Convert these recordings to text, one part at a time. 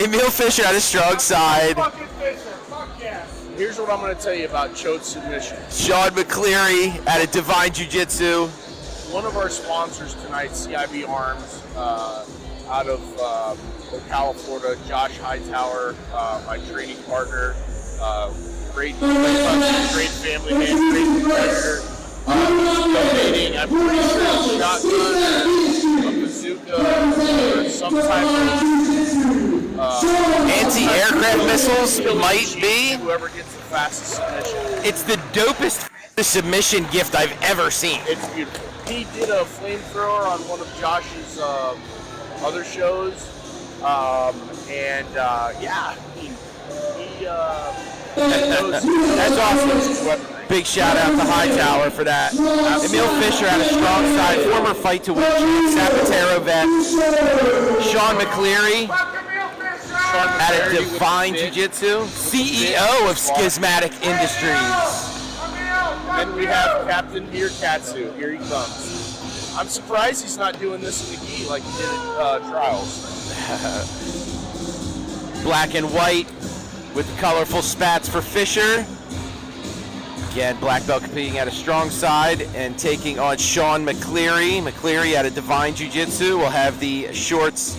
Emil Fischer on his strong side. Here's what I'm going to tell you about Choate submission. Sean McCleary at a Divine Jiu-Jitsu. One of our sponsors tonight, CIB Arms, out of Ocala, Florida, Josh Hightower, my training partner, great family man, great competitor. Donating, I'm pretty sure a shotgun, a bazooka, or some type of anti-aircraft missiles might be. Whoever gets the fastest submission. It's the dopest submission gift I've ever seen. It's beautiful. He did a flamethrower on one of Josh's other shows, that's awesome. Big shout out to Hightower for that. Emil Fischer had a strong side, former fight to win Zapatero vet. Sean McCleary at a Divine Jiu-Jitsu, CEO of Schismatic Industries. Then we have Captain Katsu. Here he comes. I'm surprised he's not doing this in the gi like he did at Trials. Black and white with colorful spats for Fischer. Again, black belt competing at a strong side and taking on Sean McCleary. McCleary at a Divine Jiu-Jitsu will have the shorts.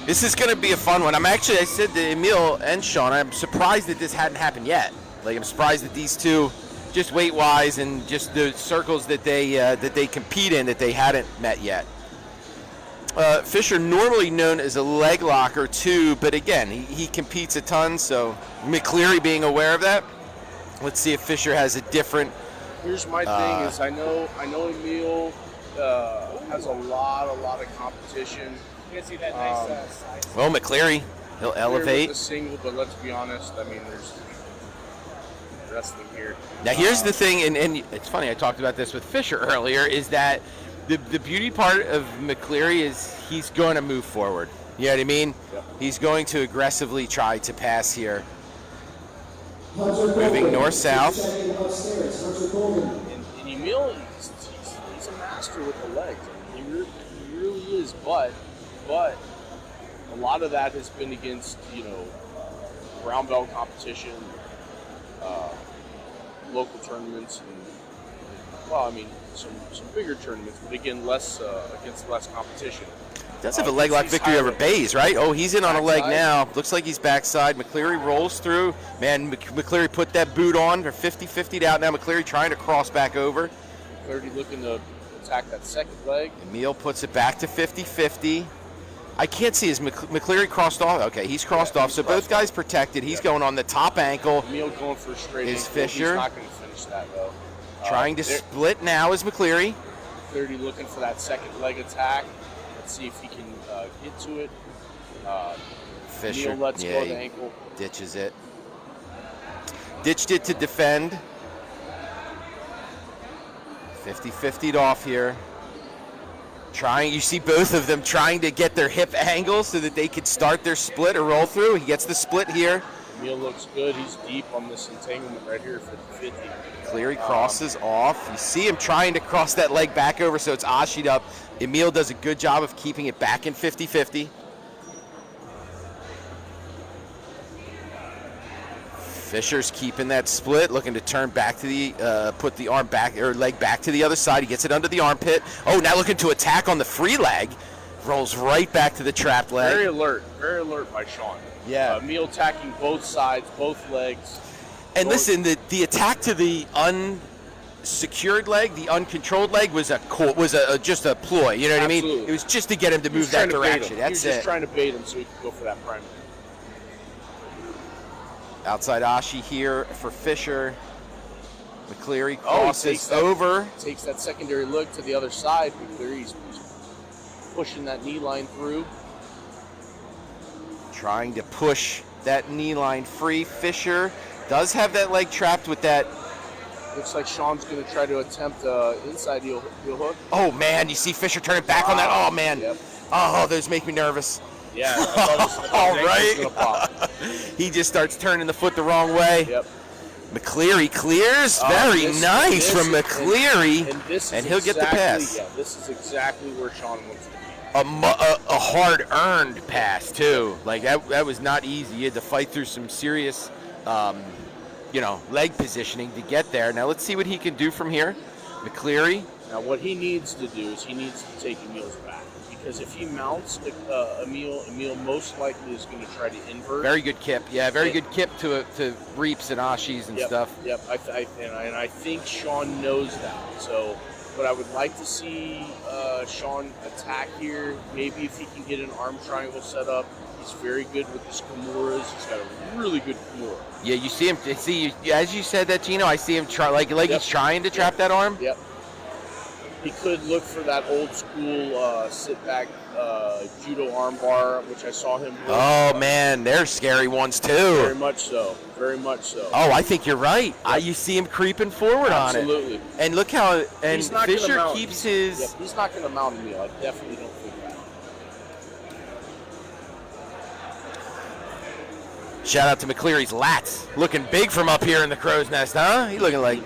This is going to be a fun one. I said to Emil and Sean, I'm surprised that this hadn't happened yet. Like, I'm surprised that these two, just weight-wise and just the circles that they compete in, that they hadn't met yet. Fischer normally known as a leg locker too, but again, he competes a ton, so McCleary being aware of that. Let's see if Fischer has a different. Here's my thing: is I know Emil has a lot of competition. You can see that nice size. Well, McCleary, he'll elevate. With the single, but let's be honest. I mean, there's wrestling here. Now, here's the thing, and it's funny. I talked about this with Fischer earlier. Is that the beauty part of McCleary is he's going to move forward. You know what I mean? Yep. He's going to aggressively try to pass here. Moving north-south. And Emil, he's a master with the legs. I mean, he really is. But a lot of that has been against, brown belt competition, local tournaments, and some bigger tournaments, but again, against less competition. Does have a leg lock victory over Bays, right? Oh, he's in on a leg now. Looks like he's backside. McCleary rolls through. Man, McCleary put that boot on. They're 50-50'd out now. McCleary trying to cross back over. McCleary looking to attack that second leg. Emil puts it back to 50-50. I can't see, is McCleary crossed off? Okay, he's crossed off. So both guys protected. He's going on the top ankle. Emil going for a straight is ankle. Fischer. He's not going to finish that, though. Trying to split now is McCleary. McCleary looking for that second leg attack. Let's see if he can get to it. Fischer, Emil lets go of the ankle. Ditches it. Ditched it to defend. 50-50'd off here. You see both of them trying to get their hip angle so that they could start their split or roll through. He gets the split here. Emil looks good. He's deep on this entanglement right here, 50-50. Cleary crosses off. You see him trying to cross that leg back over so it's ashied up. Emil does a good job of keeping it back in 50-50. Fischer's keeping that split, looking to turn back to the, put the arm back, or leg back to the other side. He gets it under the armpit. Oh, now looking to attack on the free leg. Rolls right back to the trapped leg. Very alert by Sean. Yeah. Emil attacking both sides, both legs. And listen, the attack to the unsecured leg, the uncontrolled leg, was just a ploy. You know what Absolutely. I mean? It was just to get him to move that direction. That's he was it. just trying to bait him so he could go for that primary. Outside Ashi here for Fischer. McCleary crosses over. Takes that secondary look to the other side. McCleary's pushing that knee line through. Trying to push that knee line free. Fischer does have that leg trapped with that. Looks like Sean's going to try to attempt inside heel hook. Oh, man. You see Fischer turning back on that. Oh, man. Yep. Oh, those make me nervous. Yeah. All right. He just starts turning the foot the wrong way. Yep. McCleary clears. Very nice from McCleary. And he'll get the pass. Yeah, this is exactly where Sean wants to be. a hard-earned pass too. Like that was not easy. You had to fight through some serious, leg positioning to get there. Now let's see what he can do from here. McCleary. Now what he needs to do is he needs to take Emil's back, because if he mounts Emil most likely is going to try to invert. Very good kip. Yeah, very good kip to reaps and ashis and stuff. Yep. And I think Sean knows that. So. But I would like to see Sean attack here. Maybe if he can get an arm triangle set up. He's very good with his Kimuras. He's got a really good Kimura. Yeah, you see him. As you said that, Gino, I see him try like he's trying to trap that arm. Yep. He could look for that old school sit back judo arm bar, which I saw him with. Oh man, they're scary ones too. Very much so. Very much so. Oh, I think you're right. Yep. You see him creeping forward on it. Absolutely. And look how Fischer keeps his. Yep, he's not going to mount Emil. I definitely don't think that. Shout out to McCleary's lats. Looking big from up here in the crow's nest, huh? He looking like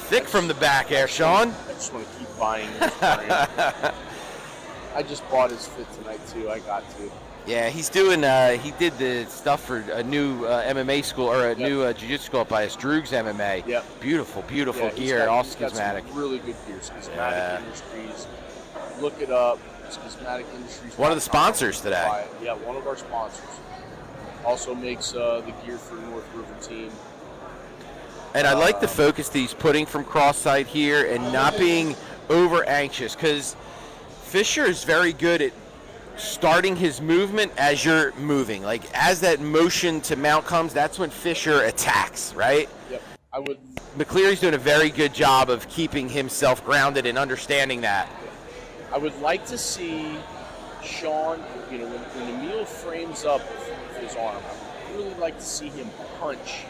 thick from the back there, Sean. I just want to keep buying his I just bought his fit tonight too. I got to. Yeah, he's doing. He did the stuff for a new MMA school or a new jiu-jitsu school up by us, Droogs MMA. Yep. Beautiful gear, all schematic. Really good gear. Schismatic Industries. Look it up. Schismatic Industries. One of the sponsors today. Yeah, one of our sponsors. Also makes the gear for North River team. And I like the focus that he's putting from cross side here and not being over anxious, because Fischer is very good at starting his movement as you're moving. Like as that motion to mount comes, that's when Fischer attacks, right? Yep. McCleary's doing a very good job of keeping himself grounded and understanding that. I would like to see Sean, when Emil frames up with his arm, I would really like to see him punch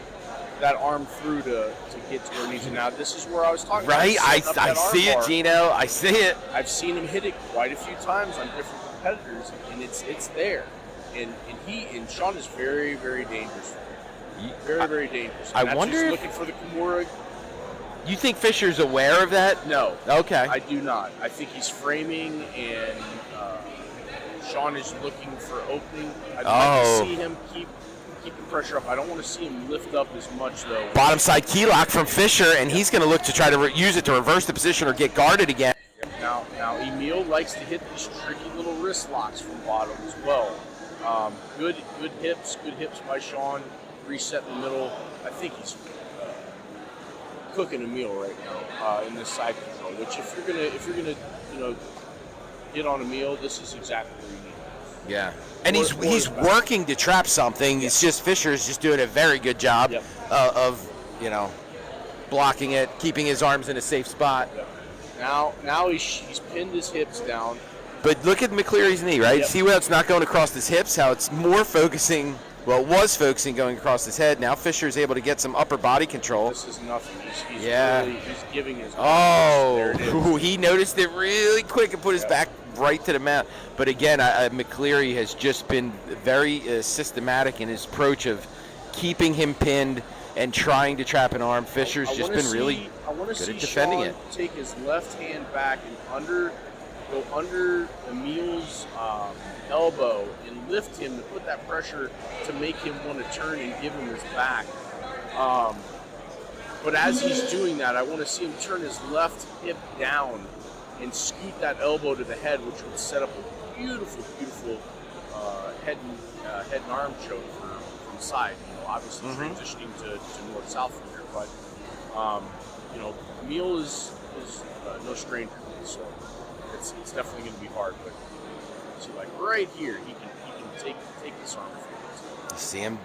that arm through to get to where he needs to. Now, this is where I was talking about. Right, I see it, Gino. I see it. I've seen him hit it quite a few times on different competitors, and it's there. And Sean is very, very dangerous. Very, very dangerous. And I wonder if looking for the Kimura. You think Fischer's aware of that? No. Okay. I do not. I think he's framing, and Sean is looking for opening. I'd like to see him keep the pressure up. I don't want to see him lift up as much, though. Bottom side key lock from Fischer, and he's going to look to try to use it to reverse the position or get guarded again. Now Emil likes to hit these tricky little wrist locks from bottom as well. Good hips by Sean. Reset in the middle. I think he's cooking Emil right now in this side control. Which if you're gonna hit on Emil, this is exactly what you need. Yeah, and he's working to trap something. It's just Fischer's just doing a very good job of blocking it, keeping his arms in a safe spot. Yep. Now he's pinned his hips down. But look at McCleary's knee, right? Yep. See how it's not going across his hips, how it's more focusing. Well, it was focusing going across his head. Now Fischer is able to get some upper body control. This is nothing. He's giving his. He noticed it really quick and put his back right to the mat. But again, McCleary has just been very systematic in his approach of keeping him pinned and trying to trap an arm. Fischer's just been really good at defending it. Take his left hand back and go under Emil's elbow and lift him to put that pressure to make him want to turn and give him his back. But as he's doing that, I want to see him turn his left hip down and scoot that elbow to the head, which would set up a beautiful head and arm choke from side. Obviously transitioning to north-south from there, but Emil is no stranger, so it's definitely going to be hard. But see, like right here, he can take this arm. You see him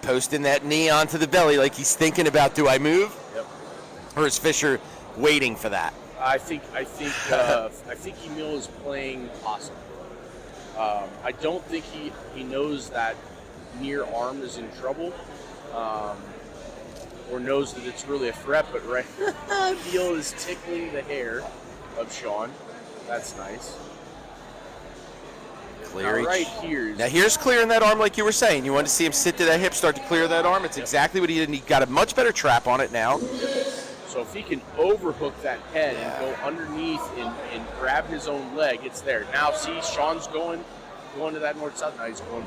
posting that knee onto the belly, like he's thinking about, do I move? Yep. Or is Fischer waiting for that? I think Emil is playing possum. I don't think he knows that near arm is in trouble, or knows that it's really a threat. But right, Emil is tickling the hair of Sean. That's nice. Cleary. Now right here. Now here's clearing that arm, like you were saying. You want to see him sit to that hip, start to clear that arm. It's exactly what he did. And he got a much better trap on it now. So if he can overhook that head and go underneath and grab his own leg, it's there. Now see, Sean's going to that north-south. Now he's going.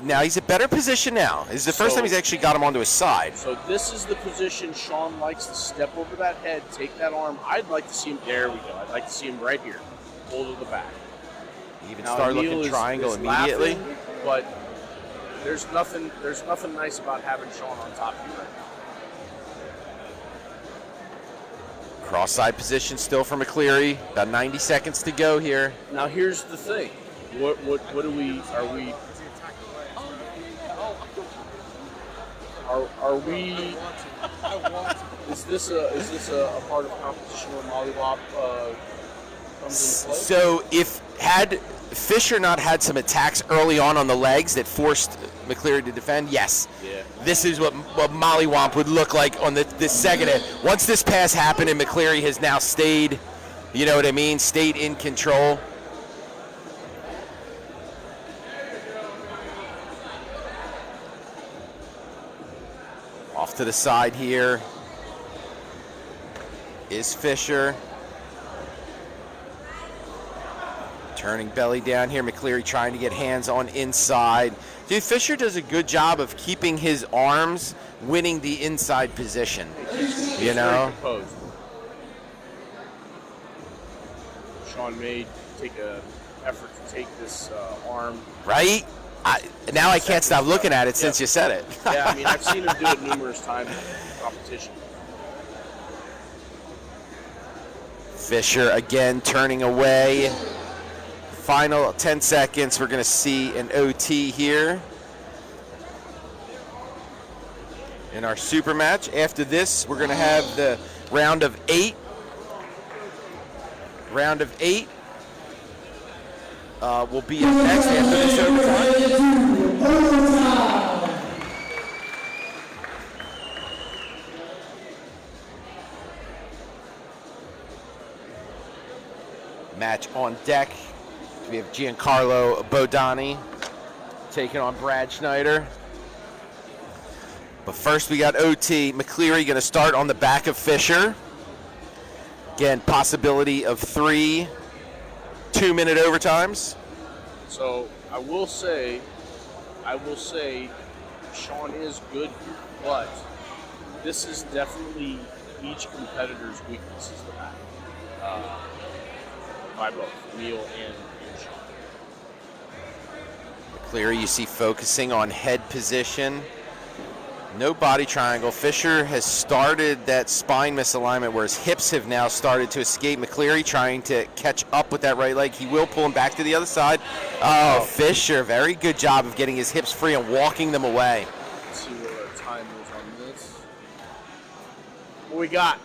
Now he's a better position now. This is the first time he's actually got him onto his side. So this is the position Sean likes to step over that head, take that arm. I'd like to see him. There we go. I'd like to see him right here, pull to the back. Even start looking triangle immediately. Laughing, but there's nothing nice about having Sean on top of you right now. Cross-side position still for McCleary. About 90 seconds to go here. Now here's the thing. What are we is this a part of competition where Mollywop comes into play? So if had Fischer not had some attacks early on the legs that forced McCleary to defend, yes. Yeah. This is what Mollywomp would look like on this second hit. Once this pass happened and McCleary has now stayed, you know what I mean, stayed in control. Off to the side here is Fischer. Turning belly down here. McCleary trying to get hands on inside. Dude, Fischer does a good job of keeping his arms winning the inside position. You know? Sean may take an effort to take this arm. Right? Now I can't stop looking at it since you said it. Yeah, I mean, I've seen him do it numerous times in competition. Fischer again turning away. Final 10 seconds. We're going to see an OT here in our super match. After this, we're going to have the round of 8. Round of 8 will be up next after this overtime. Match on deck. We have Giancarlo Bodani taking on Brad Schneider. But first we got OT. McCleary going to start on the back of Fischer. Again, possibility of 3 2-minute overtimes. So I will say Sean is good here, but this is definitely each competitor's weaknesses the back. By both Emil and Sean. McCleary, you see focusing on head position. No body triangle. Fischer has started that spine misalignment where his hips have now started to escape. McCleary trying to catch up with that right leg. He will pull him back to the other side. Oh, Fischer, very good job of getting his hips free and walking them away. Let's see what our time is on this. What we got?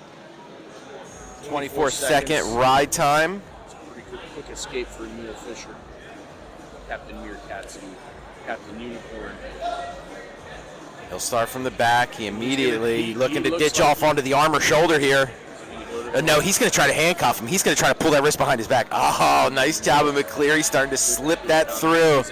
24-second ride time. It's a pretty quick escape for Emil Fischer. Captain Meerkat, Captain Unicorn. He'll start from the back. He immediately looking to ditch off onto the arm or shoulder here. No, he's going to try to handcuff him. He's going to try to pull that wrist behind his back. Oh, nice job of McCleary starting to slip that through.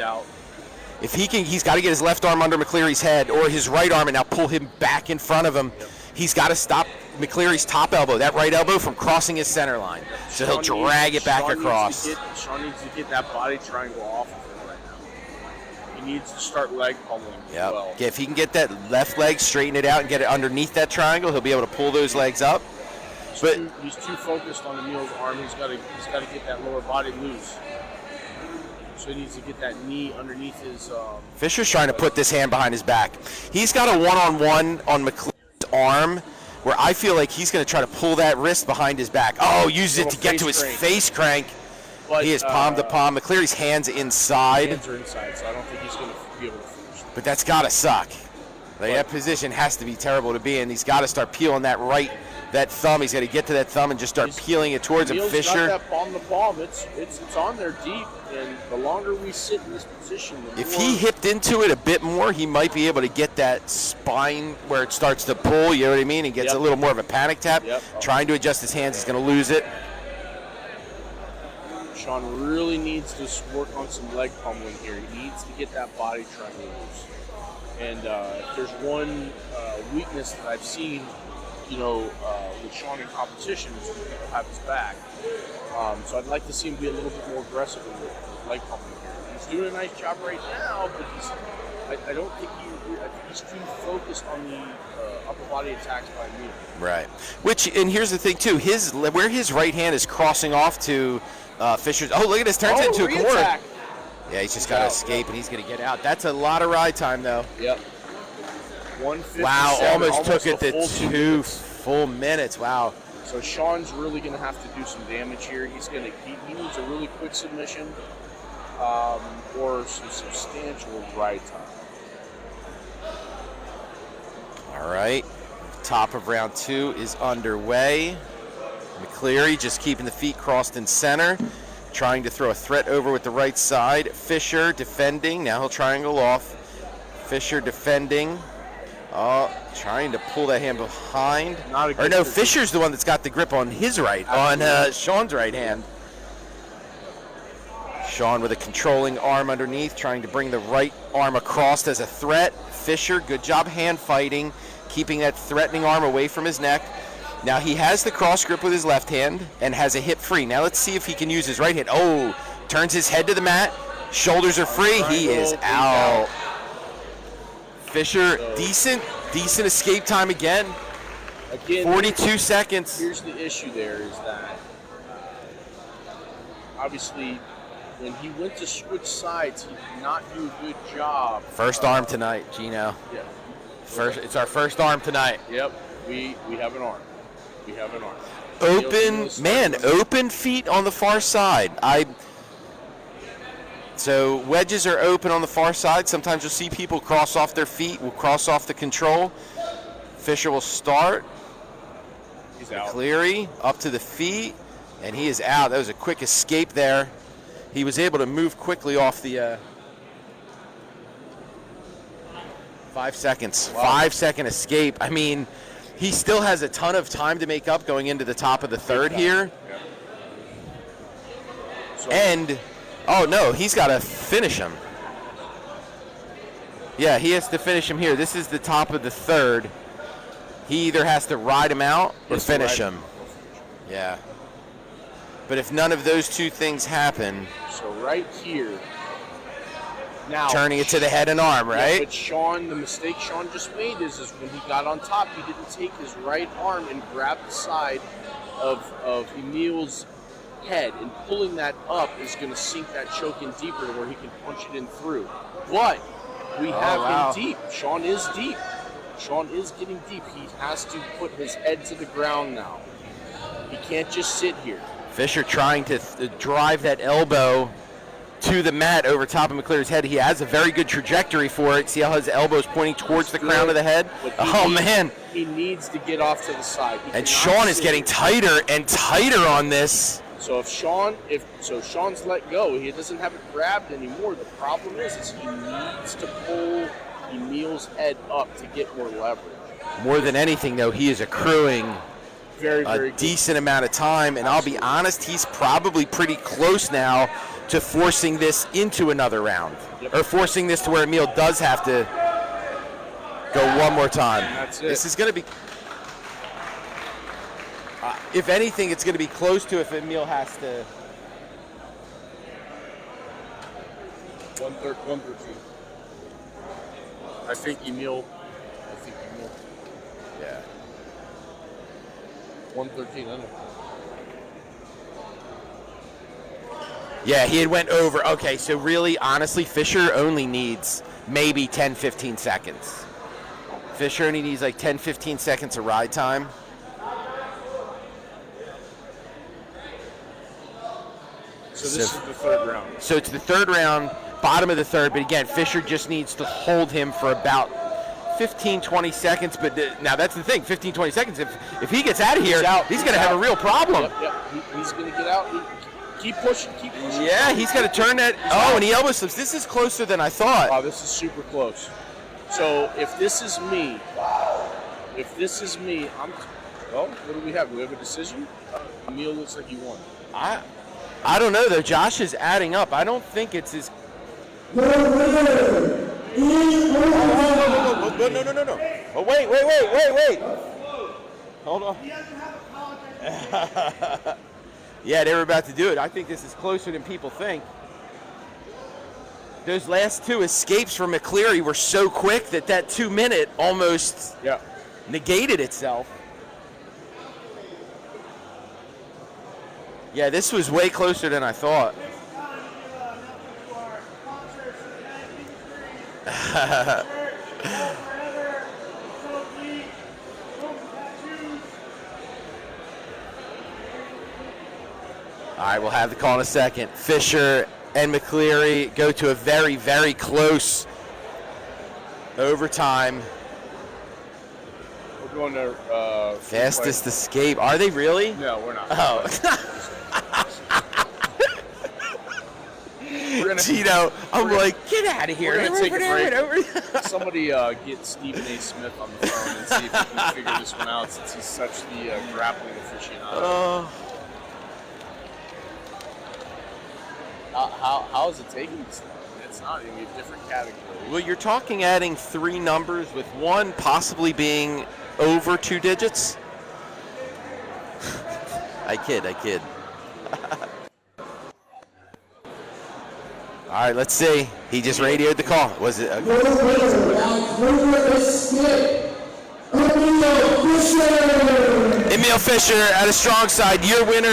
If he can, he's got to get his left arm under McCleary's head or his right arm and now pull him back in front of him. He's got to stop McCleary's top elbow, that right elbow, from crossing his center line. So he'll drag it back across. Sean needs to get that body triangle off of him right now. He needs to start leg pummeling as well. If he can get that left leg, straighten it out, and get it underneath that triangle, he'll be able to pull those legs up. But he's too focused on Emil's arm. He's got to get that lower body loose. So he needs to get that knee underneath his. Fischer's trying to put this hand behind his back. He's got a one-on-one on McCleary's arm, where I feel like he's going to try to pull that wrist behind his back. Oh, uses it to get to his face crank. But, he is palm to palm. McCleary's hands inside. Hands are inside, so I don't think he's going to be able to finish. But that's got to suck. That position has to be terrible to be in. He's got to start peeling that thumb. He's got to get to that thumb and just start peeling it towards him. Fischer. Got that palm to palm. It's on there deep, and the longer we sit in this position, if he hipped into it a bit more, he might be able to get that spine where it starts to pull. You know what I mean? He gets a little more of a panic tap. Trying to adjust his hands, he's going to lose it. Sean really needs to work on some leg pummeling here. He needs to get that body triangle loose. And if there's one weakness that I've seen with Sean in competition, so people have his back. So I'd like to see him be a little bit more aggressive in the leg pumping here. He's doing a nice job right now, but I don't think I think he's too focused on the upper body attacks by Emil. Right. And here's the thing too, where his right hand is crossing off to Fischer's. Oh, look at this, turns into a corner. Re-attack. Yeah, he's just got to escape, and he's going to get out. That's a lot of ride time, though. Yep. 157. Wow, almost took it to full 2 full minutes. Wow. So Sean's really going to have to do some damage here. He needs a really quick submission or some substantial ride time. All right. Top of round 2 is underway. McCleary just keeping the feet crossed in center, trying to throw a threat over with the right side. Fischer defending. Now he'll triangle off. Fischer defending. Trying to pull that hand behind. Fischer's the one that's got the grip on his right, on Sean's right hand. Sean with a controlling arm underneath, trying to bring the right arm across as a threat. Fischer, good job hand fighting, keeping that threatening arm away from his neck. Now he has the cross grip with his left hand and has a hip free. Now let's see if he can use his right hand. Oh, turns his head to the mat. Shoulders are free. He is out. Fischer, decent escape time again. 42 seconds. Here's the issue there is that obviously when he went to switch sides, he did not do a good job. First arm tonight, Gino. Yeah. It's our first arm tonight. Yep. We have an arm. We have an arm. Open feet on the far side. So wedges are open on the far side. Sometimes you'll see people cross off their feet, will cross off the control. Fischer will start. He's out. McCleary up to the feet, and he is out. That was a quick escape there. He was able to move quickly off the 5 seconds. Wow. 5-second escape. I mean, he still has a ton of time to make up going into the top of the third here. Yeah. So, And, he's got to finish him. Yeah, he has to finish him here. This is the top of the third. He either has to ride him out or finish him. Yeah. But if none of those two things happen... So right here... Now, turning it to the head and arm, right? Yeah, but the mistake Sean just made is when he got on top, he didn't take his right arm and grab the side of Emil's head, and pulling that up is going to sink that choke in deeper to where he can punch it in through. But we have him deep. Sean is deep. Sean is getting deep. He has to put his head to the ground now. He can't just sit here. Fischer trying to drive that elbow to the mat over top of McCleary's head. He has a very good trajectory for it. See how his elbow's pointing towards the crown of the head? Man. He needs to get off to the side. And Sean is getting tighter and tighter on this. So Sean's let go. He doesn't have it grabbed anymore. The problem is he needs to pull Emil's head up to get more leverage. More than anything, though, he is accruing very a decent amount of time. And Absolutely. I'll be honest, he's probably pretty close now to forcing this into another round. Yep. Or forcing this to where Emil does have to go one more time. That's it. This is going to be, if anything, it's going to be close to if Emil has to. 113. I think Emil. Yeah. 113, I don't know. Yeah, he had went over. Okay, so really, honestly, Fischer only needs maybe 10, 15 seconds. Fischer only needs like 10, 15 seconds of ride time. So this is the third round. So it's the third round, bottom of the third, but again, Fischer just needs to hold him for about 15, 20 seconds. But now that's the thing, 15, 20 seconds. If he gets out of here, he's going to have a real problem. Yep. He's going to get out. Keep pushing. Yeah, he's got to turn that. And he elbow slips. This is closer than I thought. Wow, this is super close. So if this is me, what do we have? Do we have a decision? Emil looks like he won. I don't know, though. Josh is adding up. I don't think it's his. No. Oh, wait. Hold on. Yeah, they were about to do it. I think this is closer than people think. Those last two escapes from McCleary were so quick that 2 minute almost negated itself. Yeah, this was way closer than I thought. All right, we'll have the call in a second. Fischer and McCleary go to a very, very close overtime. We're going to Fastest escape. Are they really? No, we're not. Oh. Tito, I'm like, get out of here. We're going to take a break. Over. Somebody get Stephen A. Smith on the phone and see if he can figure this one out, since he's such the grappling aficionado. How is it taking this long? It's not even a different category. Well, you're talking adding 3 numbers with one possibly being over 2 digits. I kid. All right, let's see. He just radioed the call. Was it? Emil Fischer at a strong side. Your winner